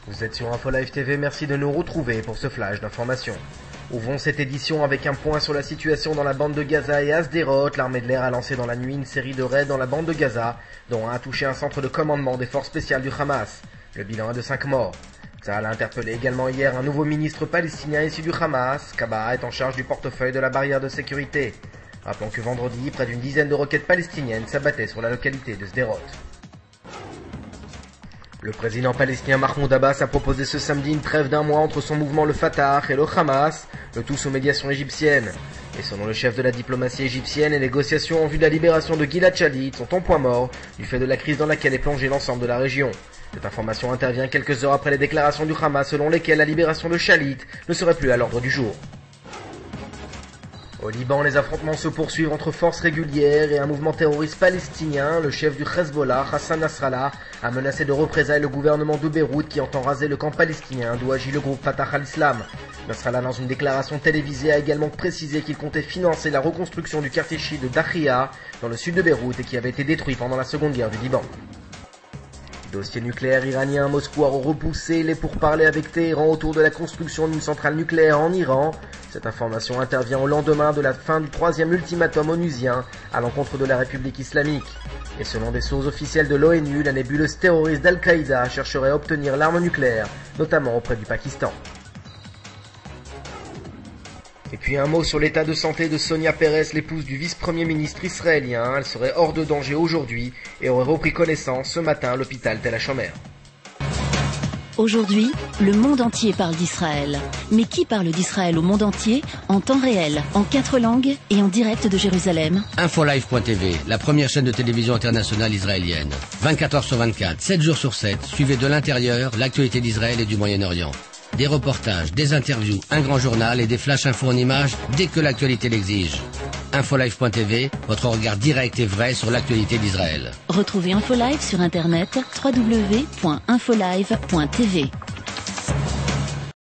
Vous êtes sur InfoLive TV, merci de nous retrouver pour ce flash d'information. Ouvrons cette édition avec un point sur la situation dans la bande de Gaza et à Sderot. L'armée de l'air a lancé dans la nuit une série de raids dans la bande de Gaza, dont un a touché un centre de commandement des forces spéciales du Hamas. Le bilan est de 5 morts. Tzahal a interpellé également hier un nouveau ministre palestinien issu du Hamas. Kaba est en charge du portefeuille de la barrière de sécurité. Rappelons que vendredi, près d'une dizaine de roquettes palestiniennes s'abattaient sur la localité de Sderot. Le président palestinien Mahmoud Abbas a proposé ce samedi une trêve d'un mois entre son mouvement le Fatah et le Hamas, le tout sous médiation égyptienne. Et selon le chef de la diplomatie égyptienne, les négociations en vue de la libération de Gilad Shalit sont en point mort du fait de la crise dans laquelle est plongée l'ensemble de la région. Cette information intervient quelques heures après les déclarations du Hamas selon lesquelles la libération de Shalit ne serait plus à l'ordre du jour. Au Liban, les affrontements se poursuivent entre forces régulières et un mouvement terroriste palestinien. Le chef du Hezbollah, Hassan Nasrallah, a menacé de représailles le gouvernement de Beyrouth qui entend raser le camp palestinien d'où agit le groupe Fatah al-Islam. Nasrallah, dans une déclaration télévisée, a également précisé qu'il comptait financer la reconstruction du quartier chiite de Dakhia, dans le sud de Beyrouth, et qui avait été détruit pendant la seconde guerre du Liban. Dossier nucléaire iranien, Moscou a repoussé les pourparlers avec Téhéran autour de la construction d'une centrale nucléaire en Iran. Cette information intervient au lendemain de la fin du troisième ultimatum onusien à l'encontre de la République islamique. Et selon des sources officielles de l'ONU, la nébuleuse terroriste d'Al-Qaïda chercherait à obtenir l'arme nucléaire, notamment auprès du Pakistan. Et puis un mot sur l'état de santé de Sonia Peres, l'épouse du vice-premier ministre israélien. Elle serait hors de danger aujourd'hui et aurait repris connaissance ce matin à l'hôpital Tel HaShomer. Aujourd'hui, le monde entier parle d'Israël. Mais qui parle d'Israël au monde entier, en temps réel, en 4 langues et en direct de Jérusalem? InfoLive.tv, la première chaîne de télévision internationale israélienne. 24 heures sur 24, 7 jours sur 7, suivez de l'intérieur l'actualité d'Israël et du Moyen-Orient. Des reportages, des interviews, un grand journal et des flash infos en images dès que l'actualité l'exige. InfoLive.tv, votre regard direct et vrai sur l'actualité d'Israël. Retrouvez InfoLive sur internet www.infolive.tv.